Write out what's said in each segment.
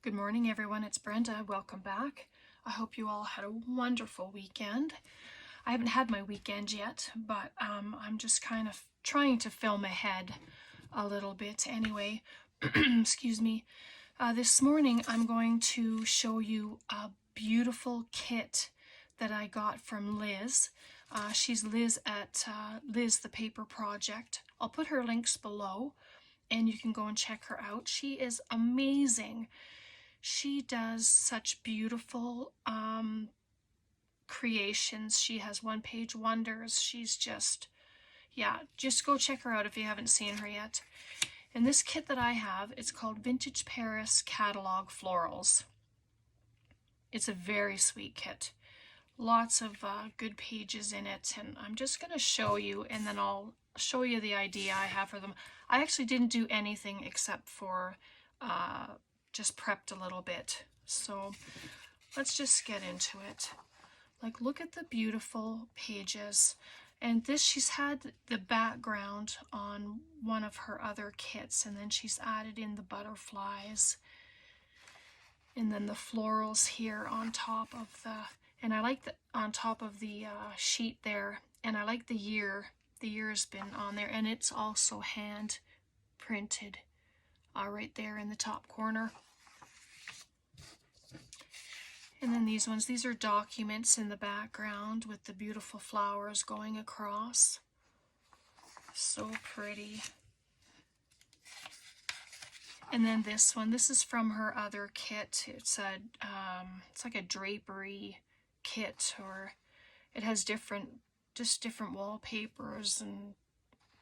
Good morning, everyone. It's Brenda. Welcome back. I hope you all had a wonderful weekend. I haven't had my weekend yet, but I'm just kind of trying to film ahead a little bit anyway. Excuse me. This morning I'm going to show you a beautiful kit that I got from Liz. She's Liz at Liz the Paper Project. I'll put her links below and you can go and check her out. She is amazing. She does such beautiful creations. She has one-page wonders. She's just go check her out if you haven't seen her yet. And this kit that I have, it's called Vintage Paris Catalogue Florals. It's a very sweet kit. Lots of good pages in it, and I'm just going to show you, and then I'll show you the idea I have for them. I actually didn't do anything except for just prepped a little bit. So let's just get into it. Like, look at the beautiful pages. And this, she's had the background on one of her other kits, and then she's added in the butterflies and then the florals here on top of the, and I like the on top of the sheet there, and I like the year. The year's been on there, and it's also hand printed right there in the top corner. And then these ones, these are documents in the background with the beautiful flowers going across. So pretty. And then this one, this is from her other kit. It's a, it's like a drapery kit, or it has just different wallpapers and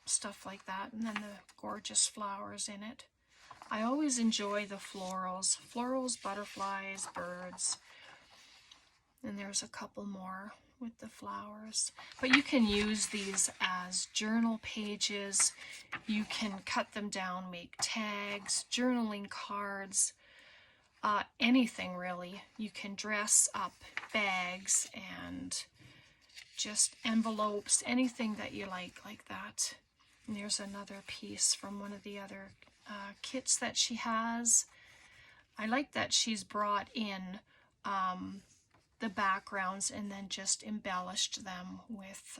stuff like that. And then the gorgeous flowers in it. I always enjoy the florals. Florals, butterflies, birds. And there's a couple more with the flowers. But you can use these as journal pages. You can cut them down, make tags, journaling cards, anything really. You can dress up bags and just envelopes, anything that you like that. And there's another piece from one of the other kits that she has. I like that she's brought in the backgrounds and then just embellished them with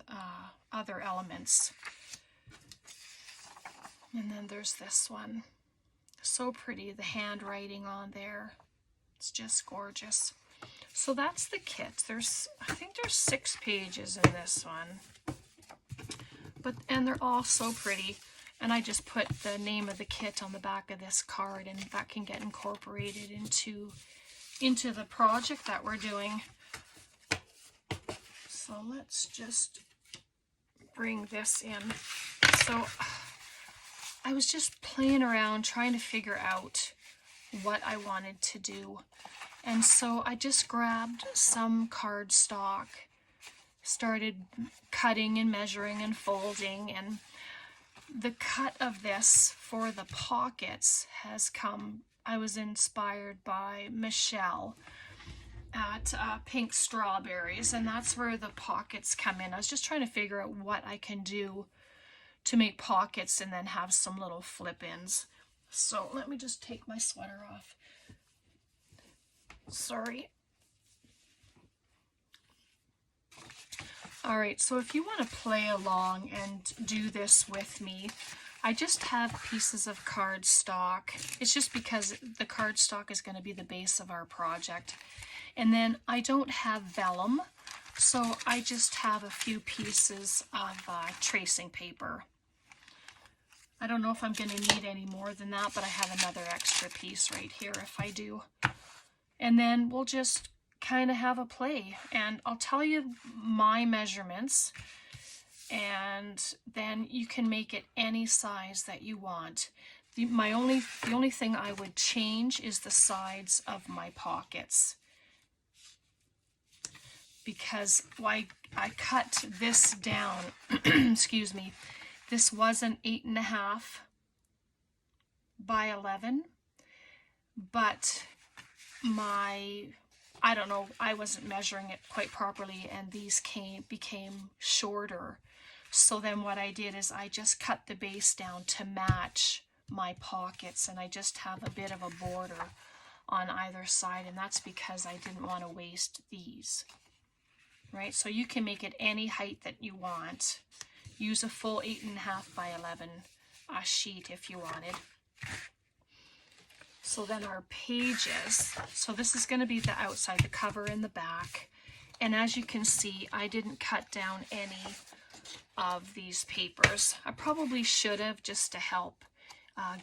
other elements. And then there's this one. So pretty, the handwriting on there. It's just gorgeous. So that's the kit. I think there's 6 pages in this one. And they're all so pretty. And I just put the name of the kit on the back of this card, and that can get incorporated into the project that we're doing. So let's just bring this in. So I was just playing around trying to figure out what I wanted to do. And so I just grabbed some cardstock, started cutting and measuring and folding, and the cut of this for the pockets has come, I was inspired by Michelle at Pink Strawberries, and that's where the pockets come in. I was just trying to figure out what I can do to make pockets and then have some little flip-ins. So let me just take my sweater off. Sorry. All right, so if you want to play along and do this with me, I just have pieces of cardstock. It's just because the cardstock is going to be the base of our project. And then I don't have vellum, so I just have a few pieces of tracing paper. I don't know if I'm going to need any more than that, but I have another extra piece right here if I do. And then we'll just kind of have a play, and I'll tell you my measurements, and then you can make it any size that you want. The only thing I would change is the sides of my pockets, because I cut this down. Excuse me. This was an 8.5 by 11, but I don't know, I wasn't measuring it quite properly, and these became shorter. So then what I did is I just cut the base down to match my pockets, and I just have a bit of a border on either side, and that's because I didn't want to waste these. Right, so you can make it any height that you want. Use a full 8.5 by 11 sheet if you wanted. So then our pages, so this is going to be the outside, the cover and the back. And as you can see, I didn't cut down any of these papers. I probably should have, just to help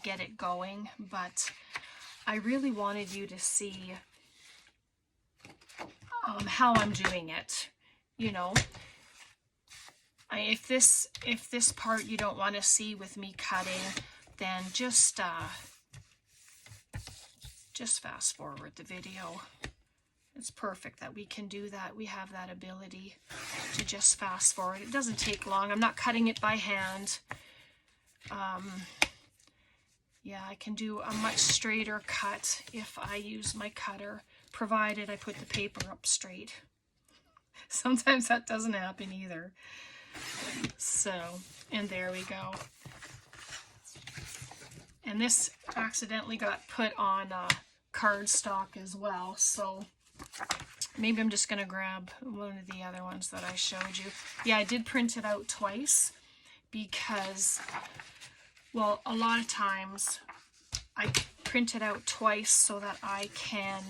get it going, but I really wanted you to see how I'm doing it. You know, if this part you don't want to see with me cutting, then just fast forward the video. It's perfect that we can do that. We have that ability to just fast forward. It doesn't take long. I'm not cutting it by hand. Yeah, I can do a much straighter cut if I use my cutter, provided I put the paper up straight. Sometimes that doesn't happen either. So, and there we go. And this accidentally got put on cardstock as well, so maybe I'm just going to grab one of the other ones that I showed you. Yeah, I did print it out twice because, well, a lot of times I print it out twice so that I can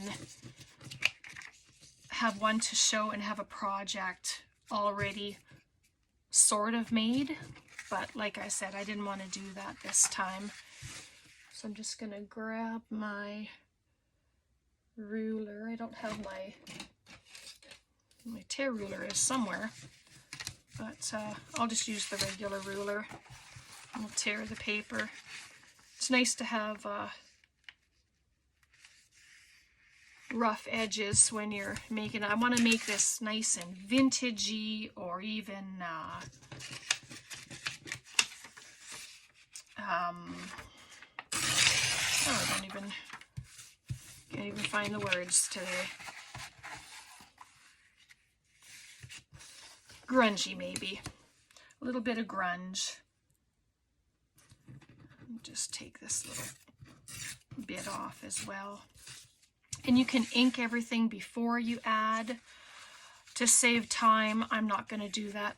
have one to show and have a project already sort of made, but like I said, I didn't want to do that this time. So I'm just going to grab my ruler. I don't have my tear ruler is somewhere, but I'll just use the regular ruler. I'll tear the paper. It's nice to have rough edges when you're making it. I want to make this nice and vintagey, or even oh, can't even find the words today. Grungy, maybe. A little bit of grunge. Just take this little bit off as well. And you can ink everything before you add. To save time, I'm not going to do that.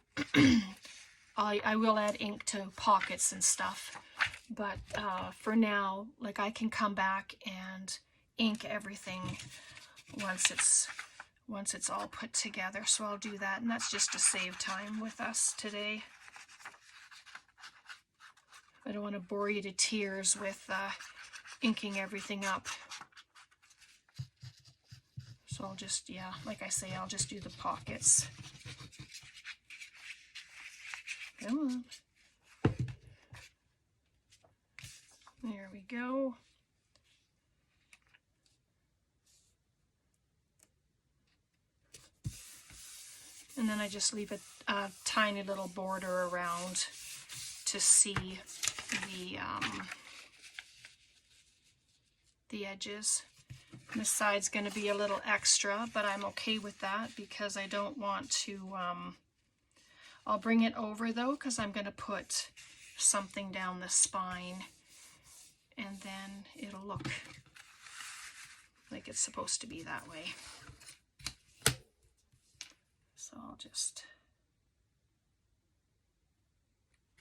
I will add ink to pockets and stuff. But for now, like, I can come back and ink everything once it's all put together. So I'll do that, and that's just to save time with us today. I don't want to bore you to tears with inking everything up. So I'll just, yeah, like I say, I'll just do the pockets. Come on. There we go. And then I just leave a tiny little border around to see the edges. And this side's going to be a little extra, but I'm okay with that because I don't want to, I'll bring it over though, because I'm going to put something down the spine, and then it'll look like it's supposed to be that way. So I'll just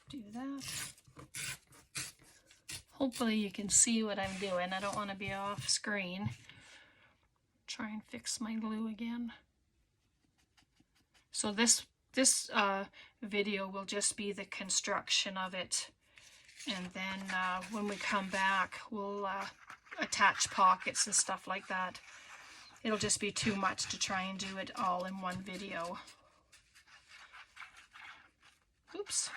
do that. Hopefully you can see what I'm doing. I don't want to be off screen. Try and fix my glue again. So this video will just be the construction of it, and then when we come back, we'll attach pockets and stuff like that. It'll just be too much to try and do it all in one video. Oops.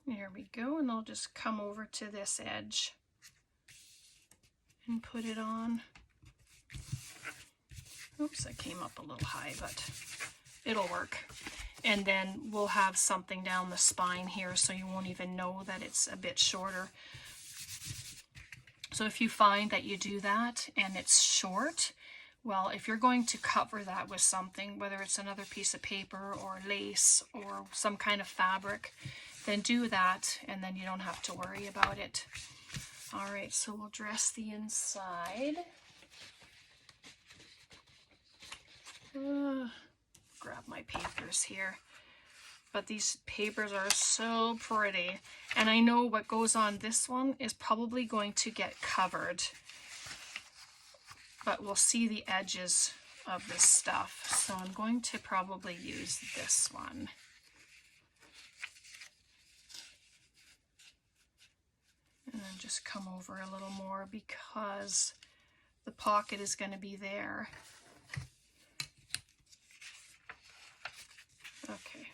There we go, and I'll just come over to this edge and put it on. Oops, I came up a little high, but it'll work. And then we'll have something down the spine here, so you won't even know that it's a bit shorter. So if you find that you do that and it's short, Well, if you're going to cover that with something, whether it's another piece of paper or lace or some kind of fabric, then do that, and then you don't have to worry about it. All right, so we'll dress the inside. Grab my papers here. But these papers are so pretty. And I know what goes on this one is probably going to get covered. But we'll see the edges of this stuff. So I'm going to probably use this one. And then just come over a little more because the pocket is going to be there. Okay.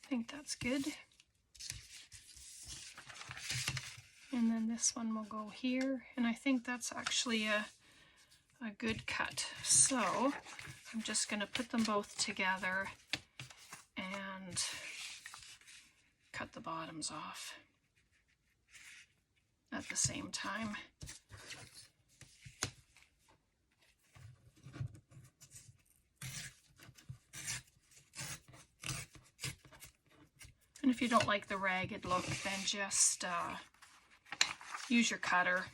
I think that's good. And then this one will go here, and I think that's actually a good cut. So I'm just going to put them both together and cut the bottoms off at the same time. And if you don't like the ragged look, then just use your cutter.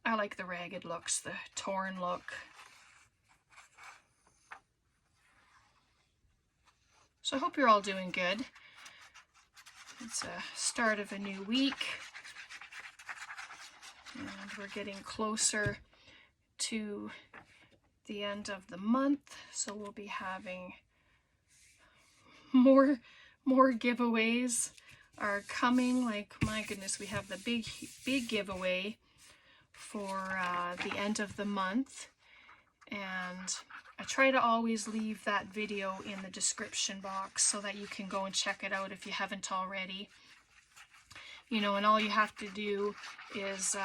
I like the ragged looks, the torn look. So I hope you're all doing good. It's a start of a new week, and we're getting closer to the end of the month, so we'll be having more giveaways are coming. Like, my goodness, we have the big giveaway for the end of the month, and I try to always leave that video in the description box so that you can go and check it out if you haven't already. You know, and all you have to do is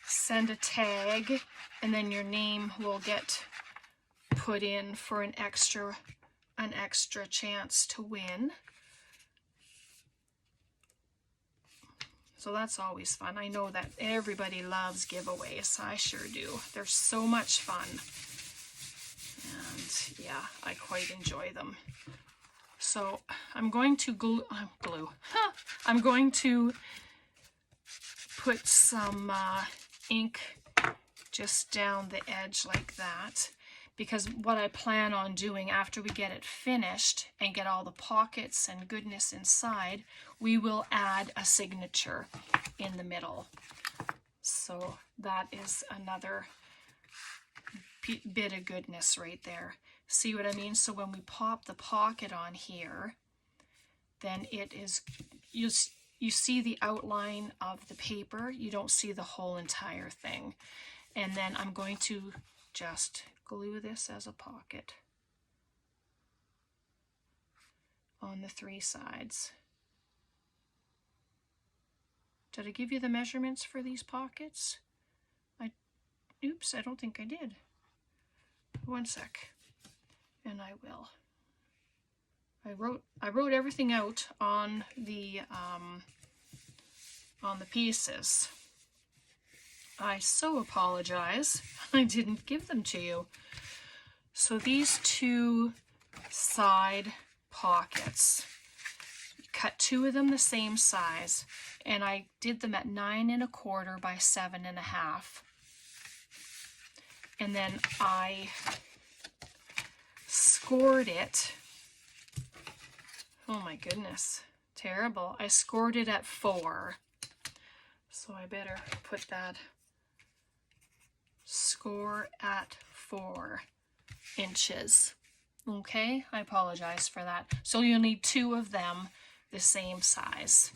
send a tag, and then your name will get put in for an extra chance to win. So that's always fun. I know that everybody loves giveaways. I sure do. They're so much fun. And yeah, I quite enjoy them. So I'm going to I'm going to put some ink just down the edge like that, because what I plan on doing after we get it finished and get all the pockets and goodness inside, we will add a signature in the middle. So that is another bit of goodness right there. See what I mean? So when we pop the pocket on here, then it is, you see the outline of the paper. You don't see the whole entire thing. And then I'm going to just glue this as a pocket on the 3 sides. Did I give you the measurements for these pockets? Oops, I don't think I did. One sec, and I will. I wrote everything out on the pieces. I so apologize. I didn't give them to you. So these 2 side pockets, cut 2 of them the same size, and I did them at 9 1/4 by 7 1/2. And then I scored it. Oh my goodness, terrible. I scored it at 4. So I better put that score at 4 inches. Okay, I apologize for that. So you'll need 2 of them the same size.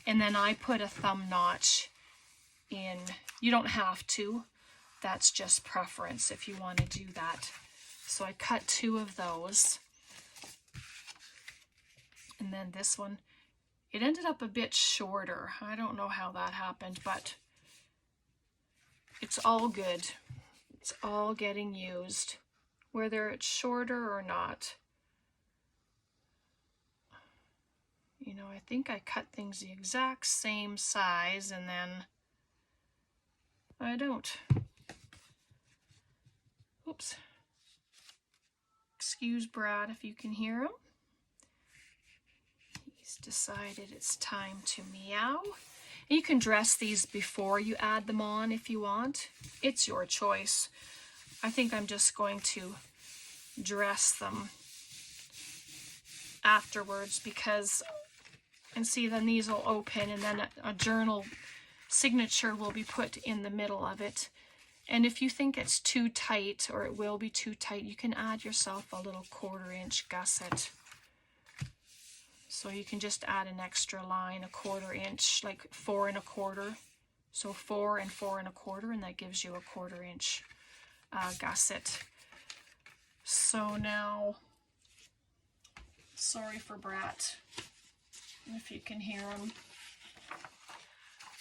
And then I put a thumb notch in. You don't have to. That's just preference if you want to do that. So I cut 2 of those. And then this one, it ended up a bit shorter. I don't know how that happened, but it's all good. It's all getting used, whether it's shorter or not. You know, I think I cut things the exact same size, and then I don't. Oops. Excuse Brad if you can hear him. He's decided it's time to meow. You can dress these before you add them on if you want. It's your choice. I think I'm just going to dress them afterwards because, and see, then these will open, and then a journal signature will be put in the middle of it. And if you think it's too tight, or it will be too tight, you can add yourself a little 1/4 inch gusset. So you can just add an extra line, a 1/4 inch, like 4 1/4. So 4 and 4 1/4, and that gives you a 1/4 inch gusset. So now, sorry for Brat, if you can hear him.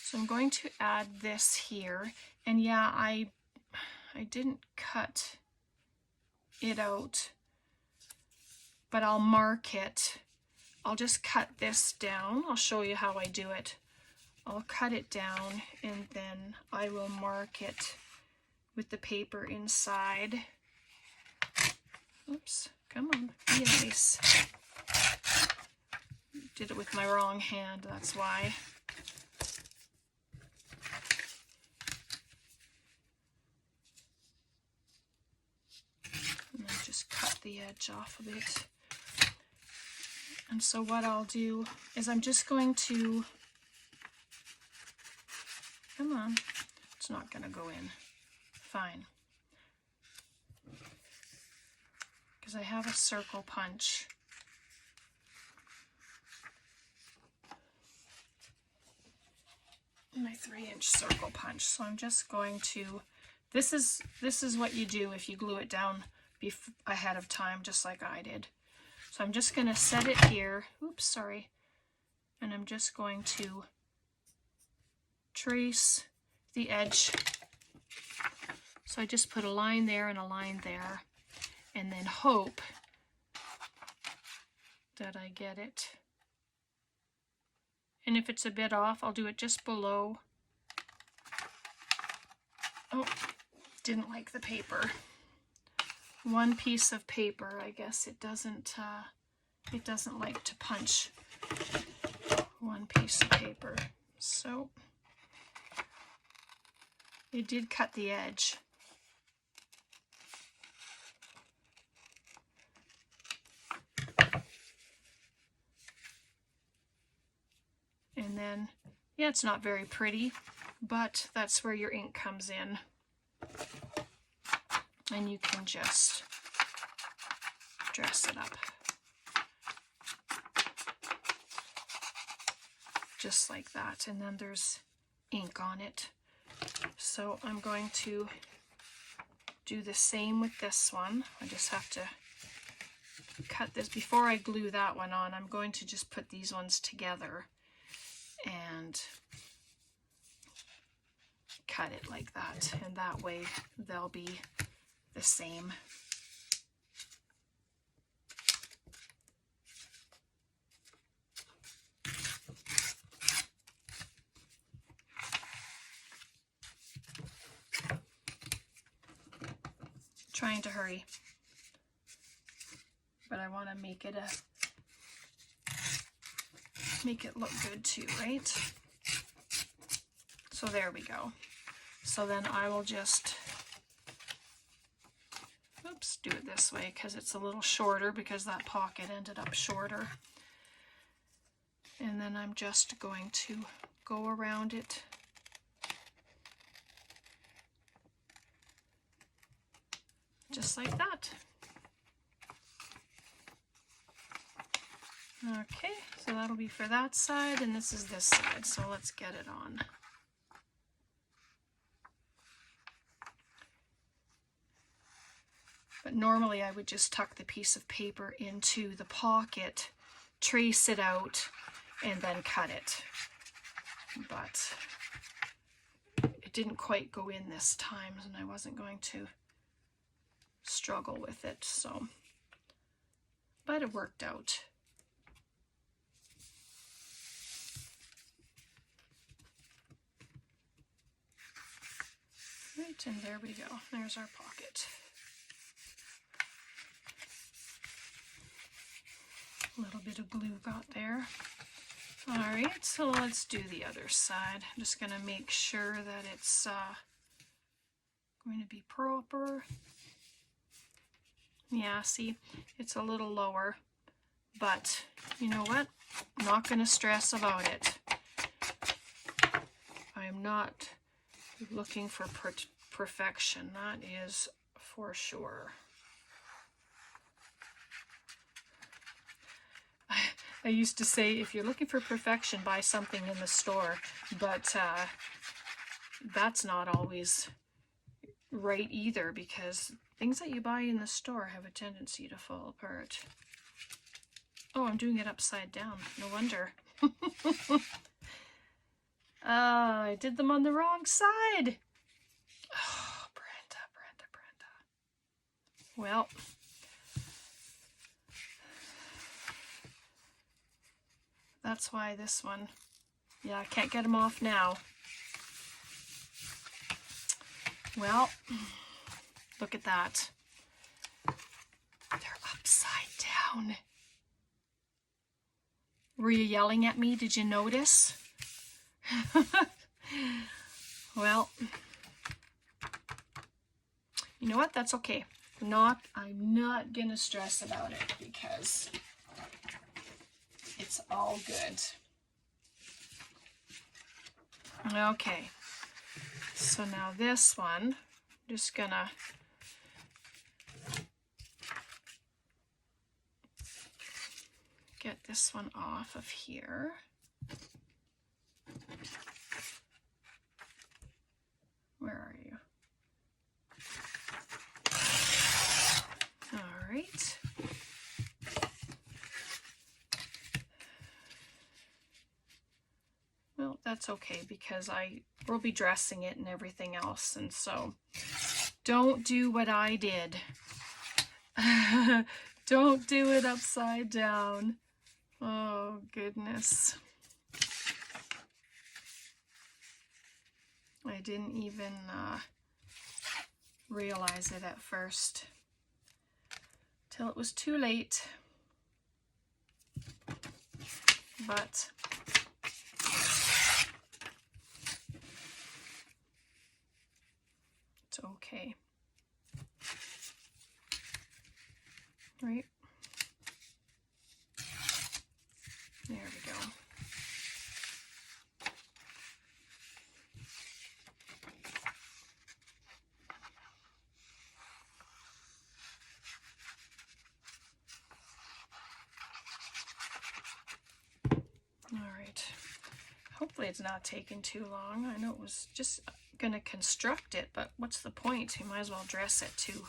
So I'm going to add this here, and yeah, I didn't cut it out, but I'll mark it. I'll just cut this down. I'll show you how I do it. I'll cut it down, and then I will mark it with the paper inside. Oops, come on, be nice. Did it with my wrong hand, that's why. And then just cut the edge off of it. And so what I'll do is I'm just going to, come on, it's not going to go in. Fine. Because I have a circle punch. My 3-inch circle punch. So I'm just going to, this is what you do if you glue it down ahead of time, just like I did. So I'm just going to set it here. Oops, sorry. And I'm just going to trace the edge. So I just put a line there and a line there, and then hope that I get it. And if it's a bit off, I'll do it just below. Oh, didn't like the paper. One piece of paper, I guess it doesn't like to punch one piece of paper. So it did cut the edge. And then, yeah, it's not very pretty, but that's where your ink comes in. And you can just dress it up. Just like that. And then there's ink on it. So I'm going to do the same with this one. I just have to cut this. Before I glue that one on, I'm going to just put these ones together and cut it like that, and that way they'll be the same. Trying to hurry, but I want to make it look good too, right? So there we go. So then I will just, oops, do it this way because it's a little shorter, because that pocket ended up shorter. And then I'm just going to go around it. Just like that. Okay, so that'll be for that side, and this is this side, so let's get it on. But normally I would just tuck the piece of paper into the pocket, trace it out, and then cut it. But it didn't quite go in this time, and I wasn't going to struggle with it, so, but it worked out. right, and there we go. There's our pocket. A little bit of glue got there. All right, so let's do the other side. I'm just going to make sure that it's going to be proper. Yeah, see, it's a little lower, but you know what? I'm not going to stress about it. I'm not looking for perfection, that is for sure. I used to say, if you're looking for perfection, buy something in the store, but that's not always right either, because things that you buy in the store have a tendency to fall apart. Oh, I'm doing it upside down. No wonder. I did them on the wrong side. Oh, Brenda. Well, that's why this one, yeah, I can't get them off now. Well, look at that. They're upside down. Were you yelling at me? Did you notice? Well, you know what? That's okay. I'm not gonna stress about it because it's all good. Okay, so now this one, I'm just gonna get this one off of here. Where are you? All right. Well, that's okay because I will be dressing it and everything else, and so don't do what I did. Don't do it upside down. Oh, goodness. I didn't even realize it at first, till it was too late. But it's okay. Right? There we go. All right. Hopefully it's not taking too long. I know it was just going to construct it, but what's the point? You might as well dress it too.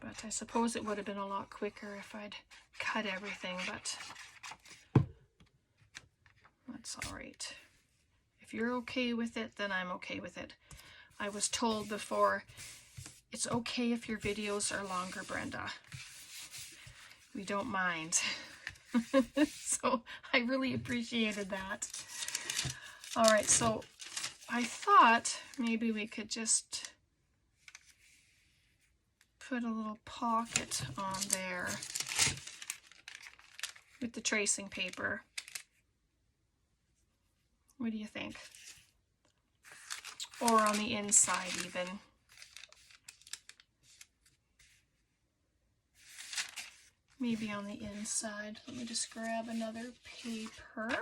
But I suppose it would have been a lot quicker if I'd cut everything, but that's all right. If you're okay with it, then I'm okay with it. I was told before, it's okay if your videos are longer, Brenda. We don't mind. So I really appreciated that. All right, so I thought maybe we could just put a little pocket on there with the tracing paper. What do you think? Or on the inside even. Maybe on the inside. Let me just grab another paper.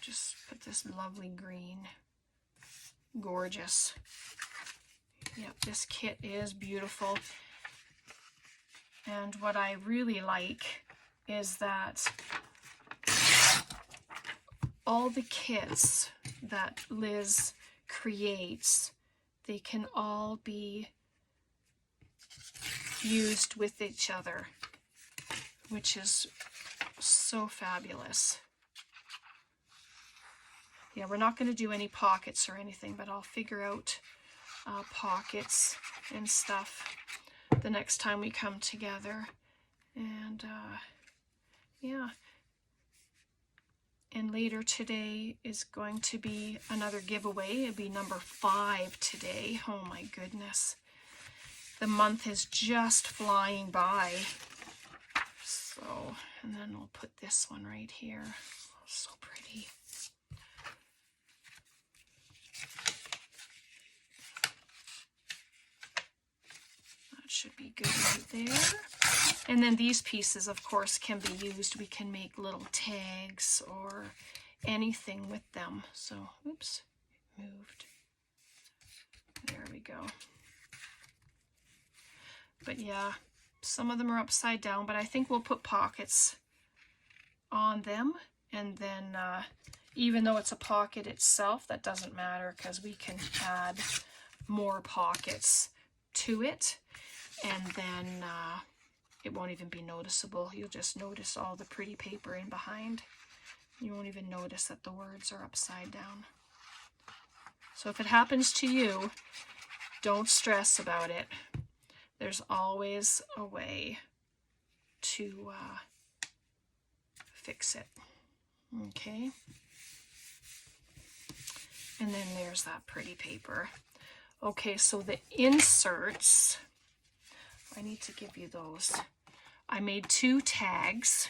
Just put this lovely green. Gorgeous. Yep, this kit is beautiful. And what I really like is that all the kits that Liz creates, they can all be used with each other, which is so fabulous. Yeah, we're not going to do any pockets or anything, but I'll figure out pockets and stuff the next time we come together. And yeah, And later today is going to be another giveaway. It'll be number 5 today. Oh my goodness. The month is just flying by. So, and then we'll put this one right here. Oh, so pretty. That should be good right there. And then these pieces, of course, can be used. We can make little tags or anything with them. So, oops, moved. There we go. But yeah, some of them are upside down, but I think we'll put pockets on them. And then even though it's a pocket itself, that doesn't matter because we can add more pockets to it. And then it won't even be noticeable. You'll just notice all the pretty paper in behind. You won't even notice that the words are upside down. So if it happens to you, don't stress about it. There's always a way to fix it. Okay. And then there's that pretty paper. Okay, so the inserts, I need to give you those. I made 2 tags,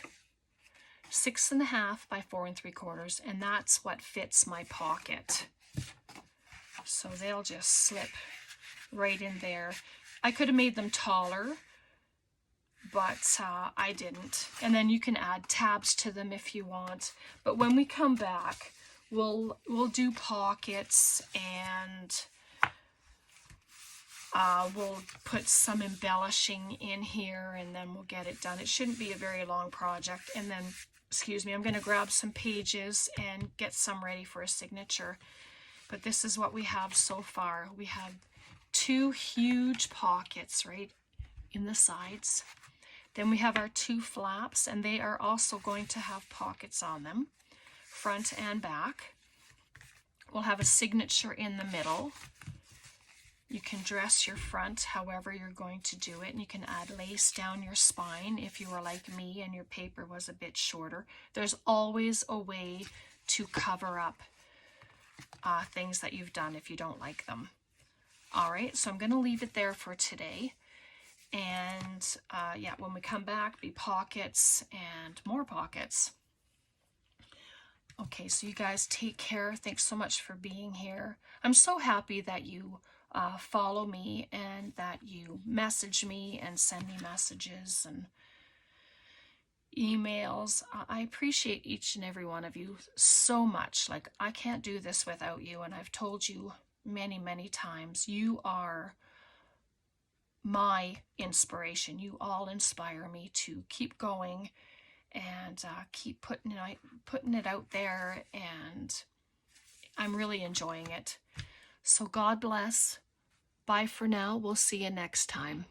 6.5 by 4 3/4, and that's what fits my pocket. So they'll just slip right in there. I could have made them taller, but I didn't. And then you can add tabs to them if you want. But when we come back, we'll do pockets, and we'll put some embellishing in here, and then we'll get it done. It shouldn't be a very long project. And then, excuse me, I'm going to grab some pages and get some ready for a signature. But this is what we have so far. We have 2 huge pockets right in the sides. Then we have our 2 flaps, and they are also going to have pockets on them, front and back. We'll have a signature in the middle. You can dress your front however you're going to do it, and you can add lace down your spine if you were like me and your paper was a bit shorter. There's always a way to cover up things that you've done if you don't like them. All right, so I'm going to leave it there for today. And yeah, when we come back, be pockets and more pockets. Okay, so you guys take care. Thanks so much for being here. I'm so happy that you follow me and that you message me and send me messages and emails. I appreciate each and every one of you so much. Like, I can't do this without you, and I've told you many, many times, you are my inspiration. You all inspire me to keep going and keep putting it out there, and I'm really enjoying it. So God bless. Bye for now. We'll see you next time.